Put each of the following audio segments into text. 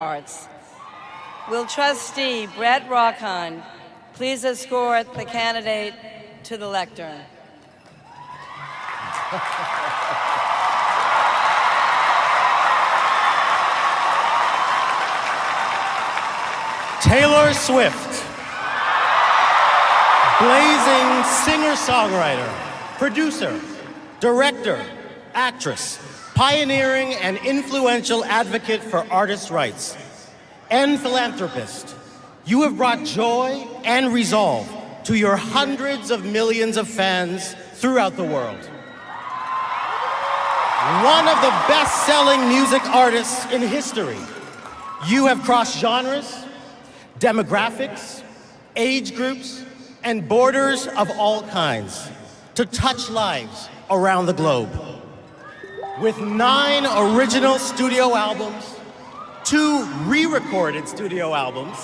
Arts. Will trustee Brett Rockhan please escort the candidate to the lectern? Taylor Swift, blazing singer-songwriter, producer, director, actress, pioneering and influential advocate for artists' rights, and philanthropist. You have brought joy and resolve to your hundreds of millions of fans throughout the world. One of the best-selling music artists in history, you have crossed genres, demographics, age groups, and borders of all kinds to touch lives around the globe. With 9 original studio albums, 2 re-recorded studio albums,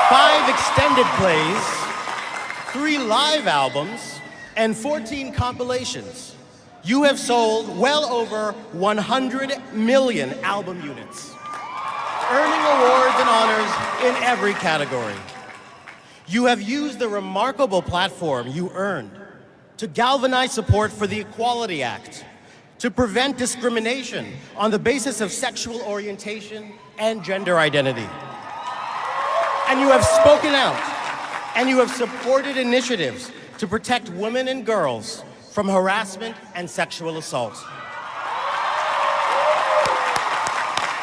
5 extended plays, 3 live albums, and 14 compilations, you have sold well over 100 million album units, earning awards and honors in every category. You have used the remarkable platform you earned to galvanize support for the Equality Act, to prevent discrimination on the basis of sexual orientation and gender identity. And you have spoken out, and you have supported initiatives to protect women and girls from harassment and sexual assault.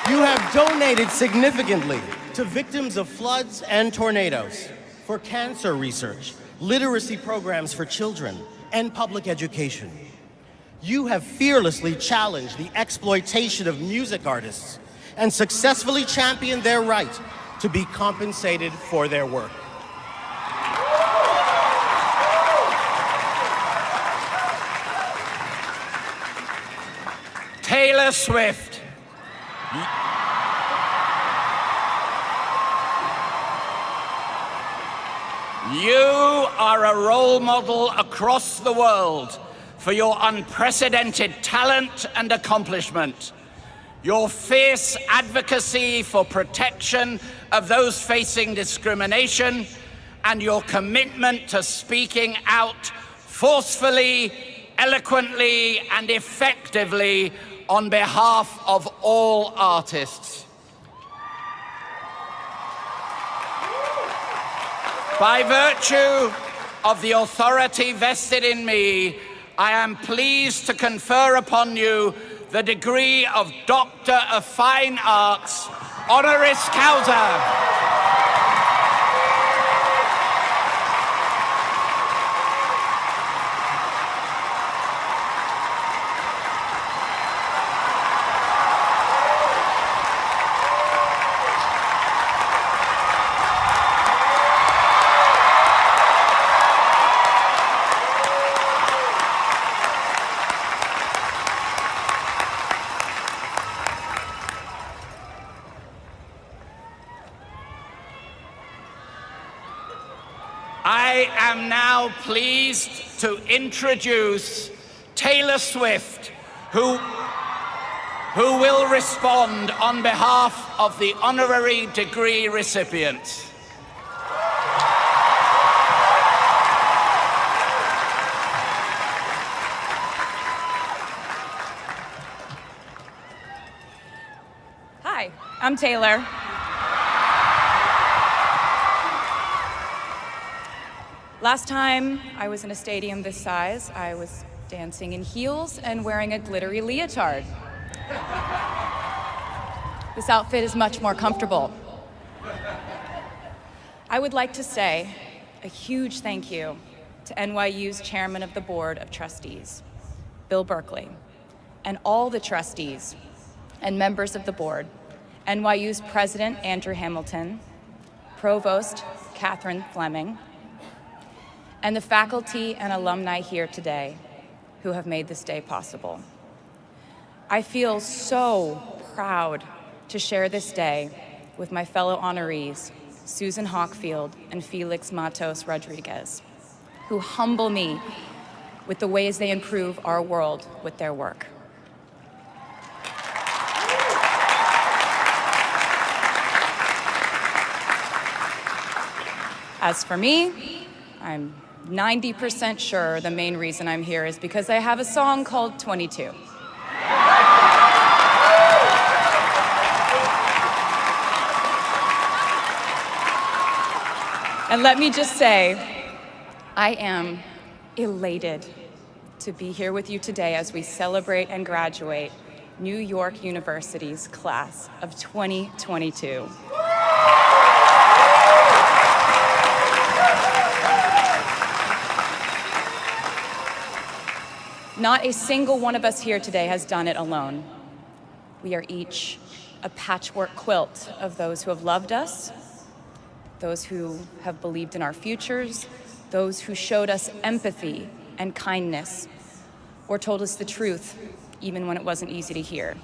You have donated significantly to victims of floods and tornadoes, for cancer research, literacy programs for children, and public education. You have fearlessly challenged the exploitation of music artists and successfully championed their right to be compensated for their work. Taylor Swift. You are a role model across the world for your unprecedented talent and accomplishment, your fierce advocacy for protection of those facing discrimination, and your commitment to speaking out forcefully, eloquently, and effectively on behalf of all artists. By virtue of the authority vested in me, I am pleased to confer upon you the degree of Doctor of Fine Arts, honoris causa. I am now pleased to introduce Taylor Swift, who will respond on behalf of the honorary degree recipients. Hi, I'm Taylor. Last time I was in a stadium this size, I was dancing in heels and wearing a glittery leotard. This outfit is much more comfortable. I would like to say a huge thank you to NYU's Chairman of the Board of Trustees, Bill Berkeley, and all the trustees and members of the board, NYU's President Andrew Hamilton, Provost Catherine Fleming, and the faculty and alumni here today who have made this day possible. I feel so proud to share this day with my fellow honorees, Susan Hockfield and Felix Matos Rodriguez, who humble me with the ways they improve our world with their work. As for me, I'm 90% sure the main reason I'm here is because I have a song called 22. And let me just say, I am elated to be here with you today as we celebrate and graduate New York University's class of 2022. Not a single one of us here today has done it alone. We are each a patchwork quilt of those who have loved us, those who have believed in our futures, those who showed us empathy and kindness, or told us the truth, even when it wasn't easy to hear.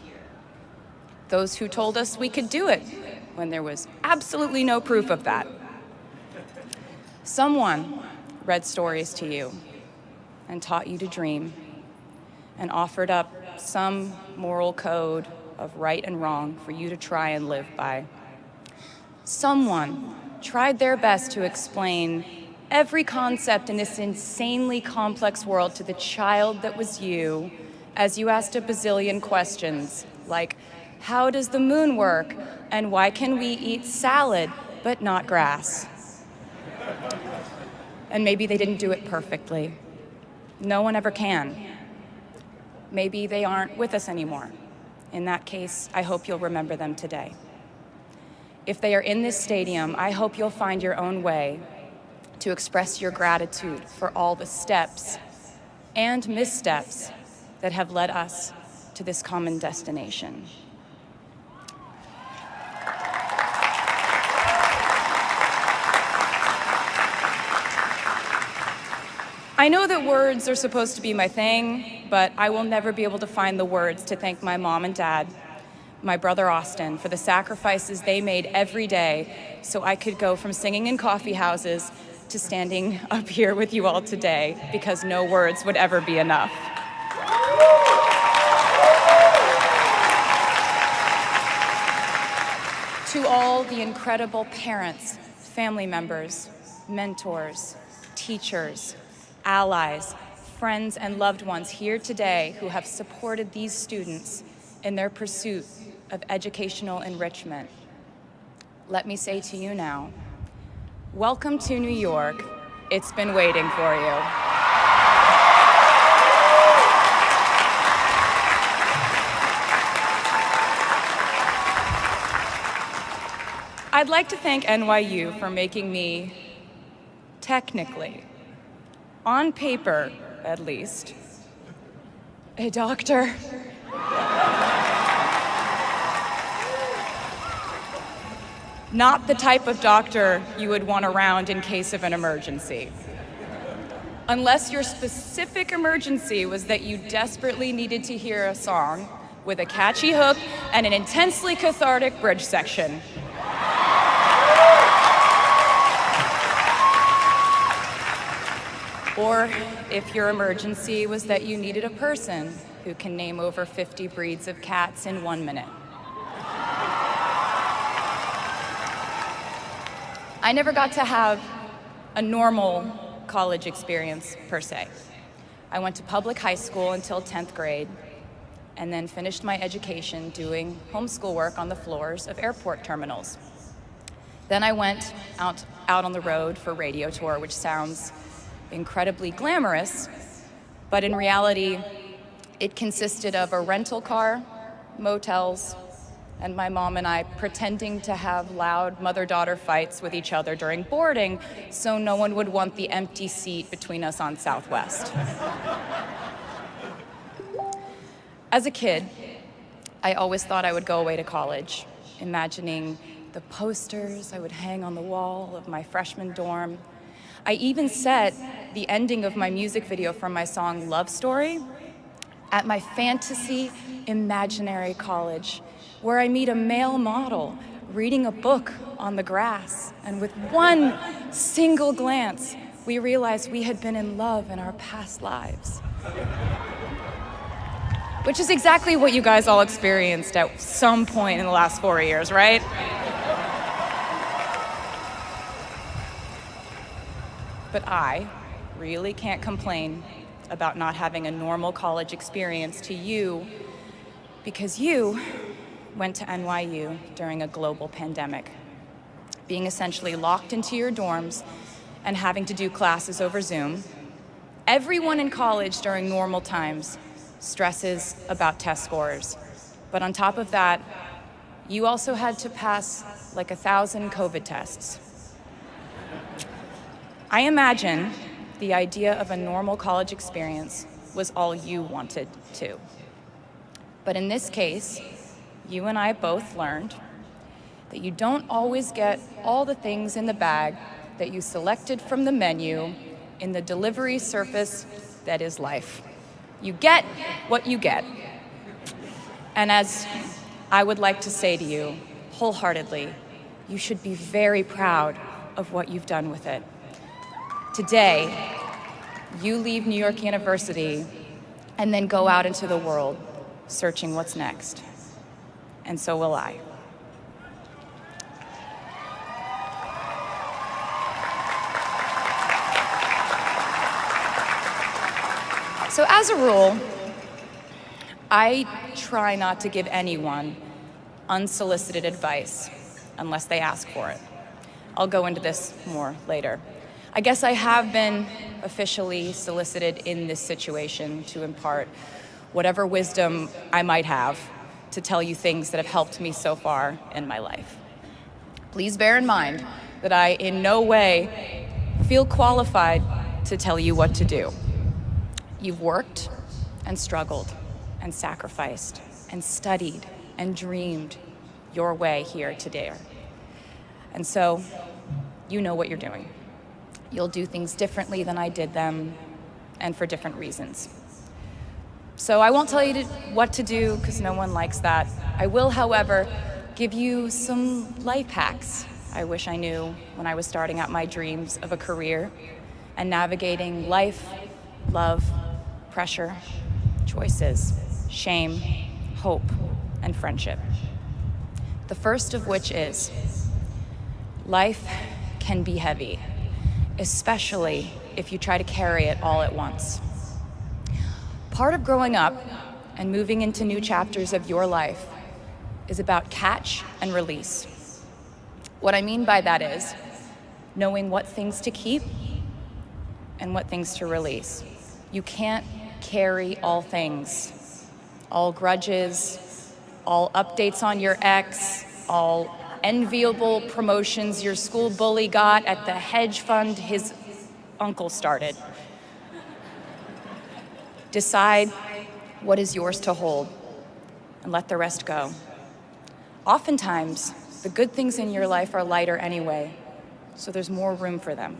Those who told us we could do it when there was absolutely no proof of that. Someone read stories to you and taught you to dream and offered up some moral code of right and wrong for you to try and live by. Someone tried their best to explain every concept in this insanely complex world to the child that was you as you asked a bazillion questions like, how does the moon work? And why can we eat salad but not grass? And maybe they didn't do it perfectly. No one ever can. Maybe they aren't with us anymore. In that case, I hope you'll remember them today. If they are in this stadium, I hope you'll find your own way to express your gratitude for all the steps and missteps that have led us to this common destination. I know that words are supposed to be my thing, but I will never be able to find the words to thank my mom and dad, my brother Austin, for the sacrifices they made every day so I could go from singing in coffee houses to standing up here with you all today, because no words would ever be enough. To all the incredible parents, family members, mentors, teachers, allies, friends, and loved ones here today who have supported these students in their pursuit of educational enrichment, let me say to you now, welcome to New York. It's been waiting for you. I'd like to thank NYU for making me, technically, on paper at least, a doctor. Not the type of doctor you would want around in case of an emergency. Unless your specific emergency was that you desperately needed to hear a song with a catchy hook and an intensely cathartic bridge section. Or if your emergency was that you needed a person who can name over 50 breeds of cats in 1 minute. I never got to have a normal college experience, per se. I went to public high school until 10th grade, and then finished my education doing homeschool work on the floors of airport terminals. Then I went out on the road for radio tour, which sounds incredibly glamorous, but in reality, it consisted of a rental car, motels, and my mom and I pretending to have loud mother-daughter fights with each other during boarding so no one would want the empty seat between us on Southwest. As a kid, I always thought I would go away to college, imagining the posters I would hang on the wall of my freshman dorm. I even set the ending of my music video from my song Love Story at my fantasy imaginary college, where I meet a male model reading a book on the grass, and with one single glance, we realized we had been in love in our past lives. Which is exactly what you guys all experienced at some point in the last 4 years, right? But I really can't complain about not having a normal college experience to you, because you went to NYU during a global pandemic, being essentially locked into your dorms and having to do classes over Zoom. Everyone in college during normal times stresses about test scores. But on top of that, you also had to pass like 1,000 COVID tests. I imagine the idea of a normal college experience was all you wanted too. But in this case, you and I both learned that you don't always get all the things in the bag that you selected from the menu in the delivery service that is life. You get what you get. And as I would like to say to you wholeheartedly, you should be very proud of what you've done with it. Today, you leave New York University and then go out into the world searching what's next. And so will I. So as a rule, I try not to give anyone unsolicited advice unless they ask for it. I'll go into this more later. I guess I have been officially solicited in this situation to impart whatever wisdom I might have to tell you things that have helped me so far in my life. Please bear in mind that I in no way feel qualified to tell you what to do. You've worked and struggled and sacrificed and studied and dreamed your way here today. And so you know what you're doing. You'll do things differently than I did them, and for different reasons. So I won't tell you what to do, because no one likes that. I will, however, give you some life hacks I wish I knew when I was starting out my dreams of a career and navigating life, love, pressure, choices, shame, hope, and friendship. The first of which is, life can be heavy, especially if you try to carry it all at once. Part of growing up and moving into new chapters of your life is about catch and release. What I mean by that is knowing what things to keep and what things to release. You can't carry all things, all grudges, all updates on your ex, all enviable promotions your school bully got at the hedge fund his uncle started. Decide what is yours to hold and let the rest go. Oftentimes, the good things in your life are lighter anyway, so there's more room for them.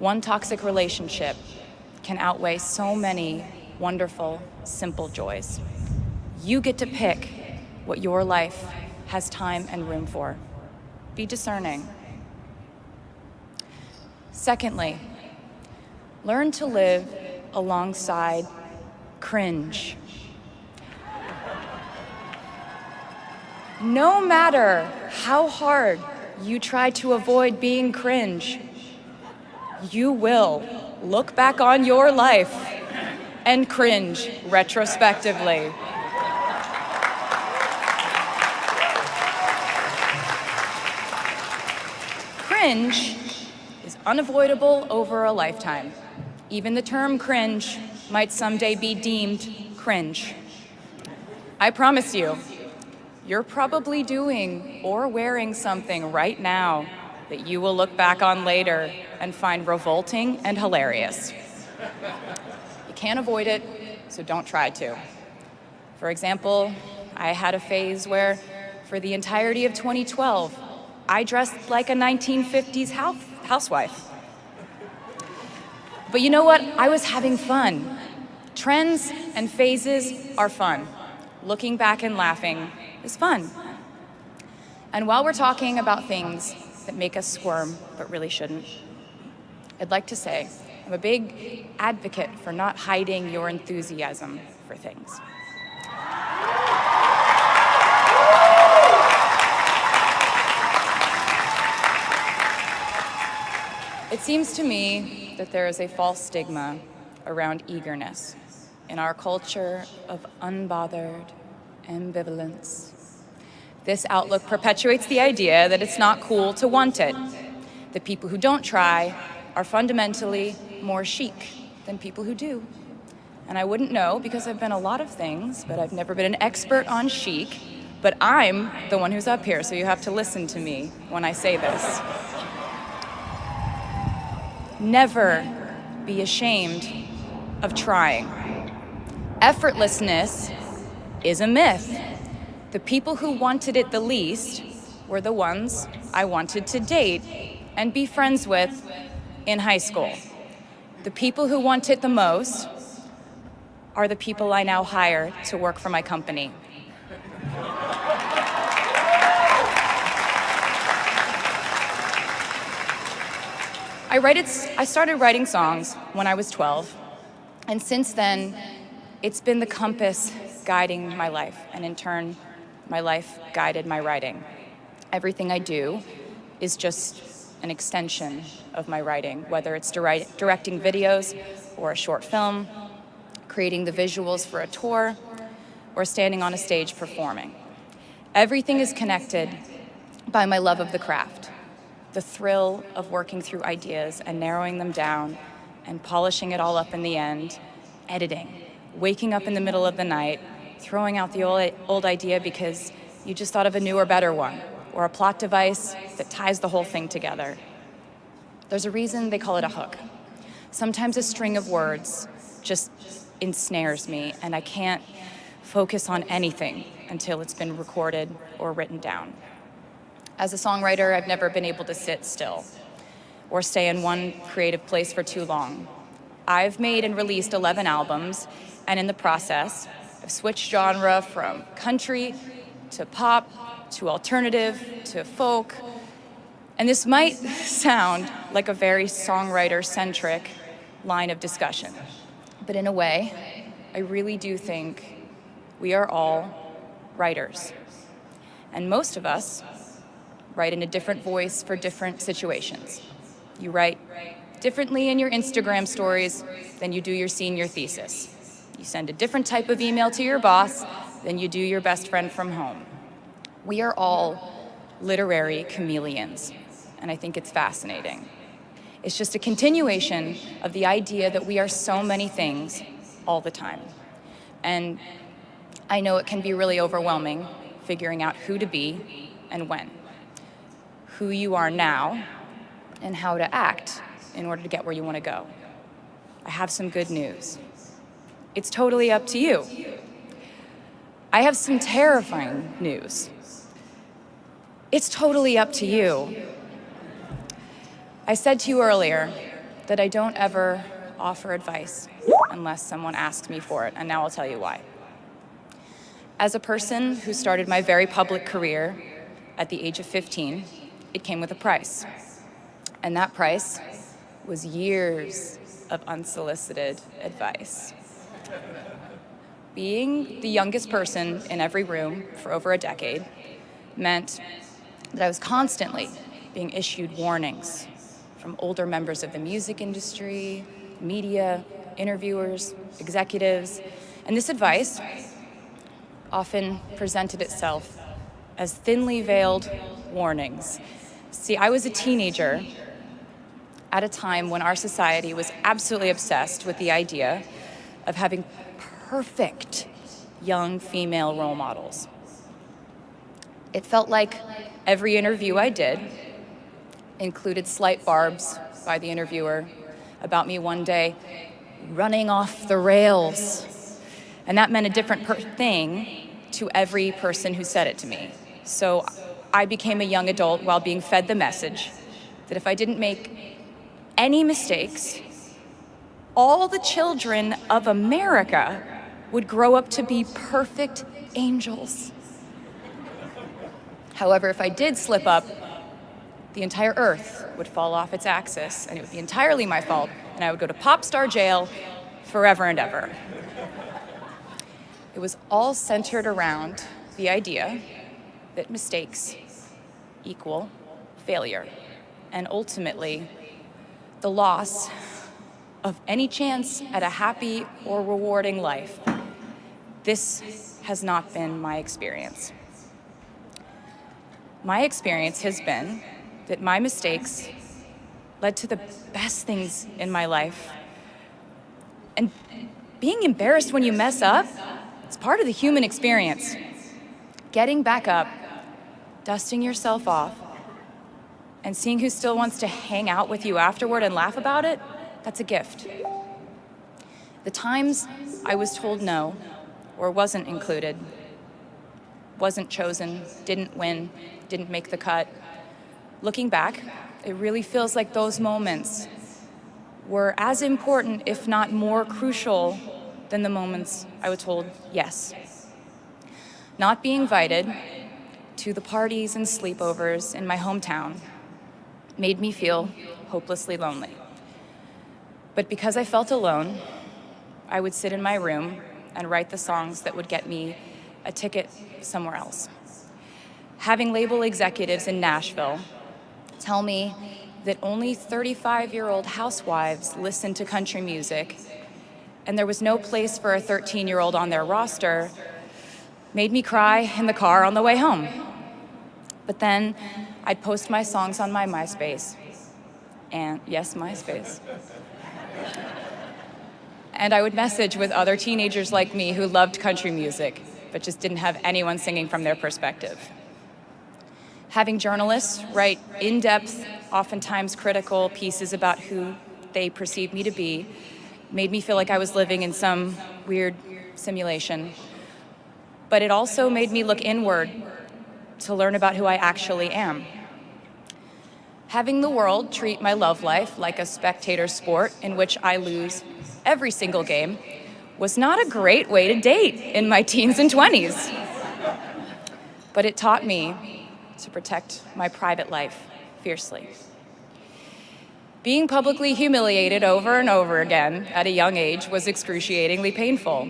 One toxic relationship can outweigh so many wonderful, simple joys. You get to pick what your life has time and room for. Be discerning. Secondly, learn to live alongside cringe. No matter how hard you try to avoid being cringe, you will look back on your life and cringe retrospectively. Cringe is unavoidable over a lifetime. Even the term cringe might someday be deemed cringe. I promise you, you're probably doing or wearing something right now that you will look back on later and find revolting and hilarious. You can't avoid it, so don't try to. For example, I had a phase where, for the entirety of 2012, I dressed like a 1950s housewife. But you know what? I was having fun. Trends and phases are fun. Looking back and laughing is fun. And while we're talking about things that make us squirm, but really shouldn't, I'd like to say I'm a big advocate for not hiding your enthusiasm for things. It's seems to me that there is a false stigma around eagerness in our culture of unbothered ambivalence. This outlook perpetuates the idea that it's not cool to want it. The people who don't try are fundamentally more chic than people who do. And I wouldn't know because I've been a lot of things, but I've never been an expert on chic. But I'm the one who's up here, so you have to listen to me when I say this. Never be ashamed of trying. Effortlessness is a myth. The people who wanted it the least were the ones I wanted to date and be friends with in high school. The people who want it the most are the people I now hire to work for my company. I started writing songs when I was 12, and since then, it's been the compass guiding my life, and in turn, my life guided my writing. Everything I do is just an extension of my writing, whether it's directing videos or a short film, creating the visuals for a tour, or standing on a stage performing. Everything is connected by my love of the craft, the thrill of working through ideas and narrowing them down and polishing it all up in the end, editing, waking up in the middle of the night, throwing out the old idea because you just thought of a newer, better one, or a plot device that ties the whole thing together. There's a reason they call it a hook. Sometimes a string of words just ensnares me, and I can't focus on anything until it's been recorded or written down. As a songwriter, I've never been able to sit still or stay in one creative place for too long. I've made and released 11 albums, and in the process, I've switched genre from country to pop to alternative to folk. And this might sound like a very songwriter-centric line of discussion, but in a way, I really do think we are all writers. And most of us write in a different voice for different situations. You write differently in your Instagram stories than you do your senior thesis. You send a different type of email to your boss than you do your best friend from home. We are all literary chameleons, and I think it's fascinating. It's just a continuation of the idea that we are so many things all the time. And I know it can be really overwhelming figuring out who to be and when, who you are now, and how to act in order to get where you want to go. I have some good news. It's totally up to you. I have some terrifying news. It's totally up to you. I said to you earlier that I don't ever offer advice unless someone asks me for it, and now I'll tell you why. As a person who started my very public career at the age of 15, it came with a price. And that price was years of unsolicited advice. Being the youngest person in every room for over a decade meant that I was constantly being issued warnings from older members of the music industry, media, interviewers, executives, and this advice often presented itself as thinly veiled warnings. See, I was a teenager at a time when our society was absolutely obsessed with the idea of having perfect young female role models. It felt like every interview I did included slight barbs by the interviewer about me one day running off the rails. And that meant a different thing to every person who said it to me. So I became a young adult while being fed the message that if I didn't make any mistakes, all the children of America would grow up to be perfect angels. However, if I did slip up, the entire earth would fall off its axis, and it would be entirely my fault, and I would go to pop star jail forever and ever. It was all centered around the idea that mistakes equal failure, and ultimately, the loss of any chance at a happy or rewarding life. This has not been my experience. My experience has been that my mistakes led to the best things in my life. And being embarrassed when you mess up, it's part of the human experience. Getting back up, dusting yourself off, and seeing who still wants to hang out with you afterward and laugh about it, that's a gift. The times I was told no, or wasn't included, wasn't chosen, didn't win, didn't make the cut, looking back, it really feels like those moments were as important, if not more crucial, than the moments I was told yes. Not being invited to the parties and sleepovers in my hometown made me feel hopelessly lonely. But because I felt alone, I would sit in my room and write the songs that would get me a ticket somewhere else. Having label executives in Nashville tell me that only 35-year-old housewives listen to country music, and there was no place for a 13-year-old on their roster, made me cry in the car on the way home. But then I'd post my songs on my MySpace, and yes, MySpace. And I would message with other teenagers like me who loved country music, but just didn't have anyone singing from their perspective. Having journalists write in-depth, oftentimes critical pieces about who they perceived me to be made me feel like I was living in some weird simulation. But it also made me look inward to learn about who I actually am. Having the world treat my love life like a spectator sport in which I lose every single game was not a great way to date in my teens and 20s. But it taught me to protect my private life fiercely. Being publicly humiliated over and over again at a young age was excruciatingly painful,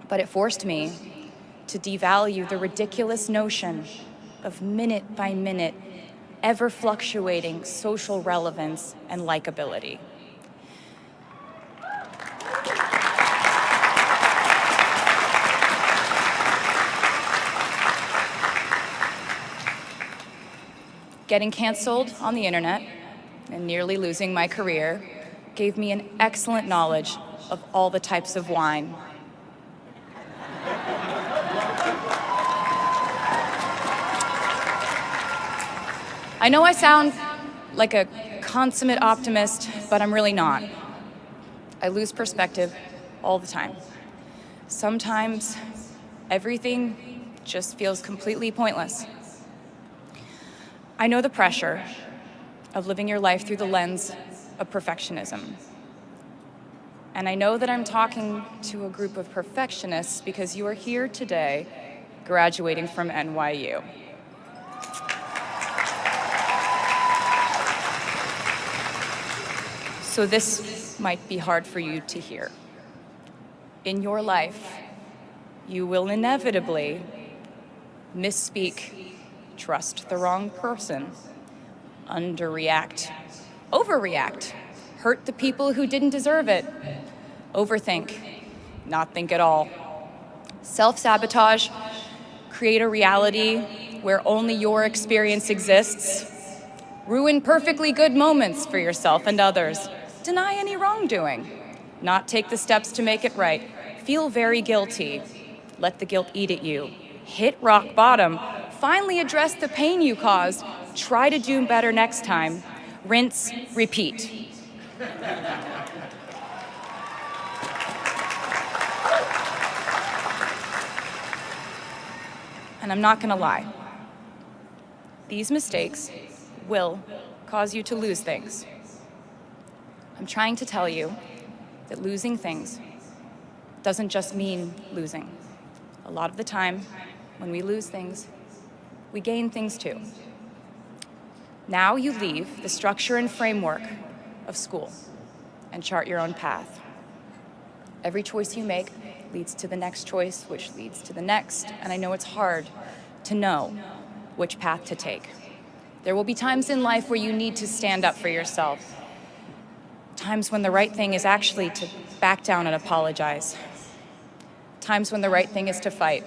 but it forced me to devalue the ridiculous notion of minute by minute, ever fluctuating social relevance and likability. Getting canceled on the internet and nearly losing my career gave me an excellent knowledge of all the types of wine. I know I sound like a consummate optimist, but I'm really not. I lose perspective all the time. Sometimes everything just feels completely pointless. I know the pressure of living your life through the lens of perfectionism. And I know that I'm talking to a group of perfectionists because you are here today graduating from NYU. So this might be hard for you to hear. In your life, you will inevitably misspeak, trust the wrong person, underreact, overreact, hurt the people who didn't deserve it, overthink, not think at all, self-sabotage, create a reality where only your experience exists, ruin perfectly good moments for yourself and others, deny any wrongdoing, not take the steps to make it right, feel very guilty, let the guilt eat at you, hit rock bottom, finally address the pain you caused, try to do better next time, rinse, repeat. And I'm not gonna lie, these mistakes will cause you to lose things. I'm trying to tell you that losing things doesn't just mean losing. A lot of the time, when we lose things, we gain things too. Now you leave the structure and framework of school and chart your own path. Every choice you make leads to the next choice, which leads to the next, and I know it's hard to know which path to take. There will be times in life where you need to stand up for yourself, Times when the right thing is actually to back down and apologize. Times when the right thing is to fight.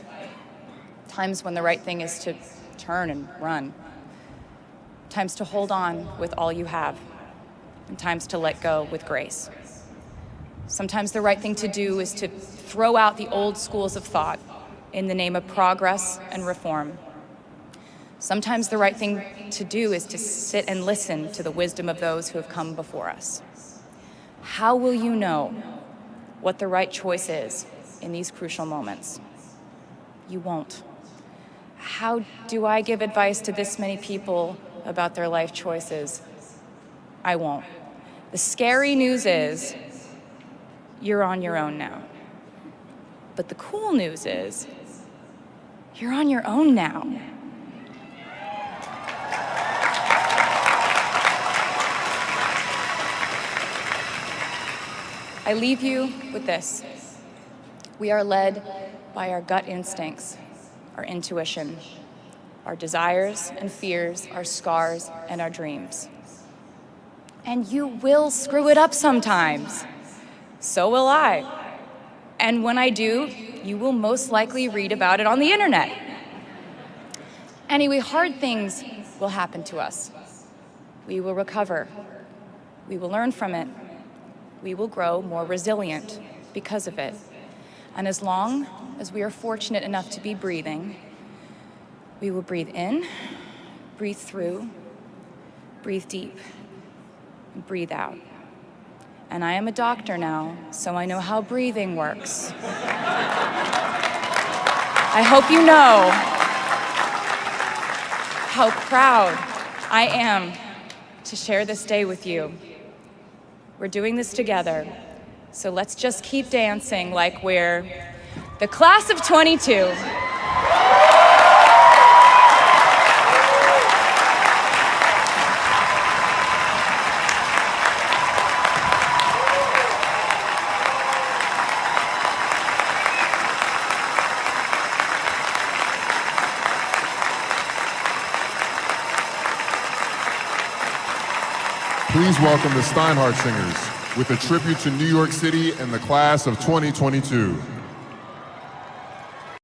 Times when the right thing is to turn and run. Times to hold on with all you have. And times to let go with grace. Sometimes the right thing to do is to throw out the old schools of thought in the name of progress and reform. Sometimes the right thing to do is to sit and listen to the wisdom of those who have come before us. How will you know what the right choice is in these crucial moments? You won't. How do I give advice to this many people about their life choices? I won't. The scary news is you're on your own now. But the cool news is you're on your own now. I leave you with this. We are led by our gut instincts, our intuition, our desires and fears, our scars and our dreams. And you will screw it up sometimes. So will I. And when I do, you will most likely read about it on the internet. Anyway, hard things will happen to us. We will recover. We will learn from it. We will grow more resilient because of it. And as long as we are fortunate enough to be breathing, we will breathe in, breathe through, breathe deep, and breathe out. And I am a doctor now, so I know how breathing works. I hope you know how proud I am to share this day with you. We're doing this together, so let's just keep dancing like we're the class of 22. Please welcome the Steinhardt Singers with a tribute to New York City and the class of 2022.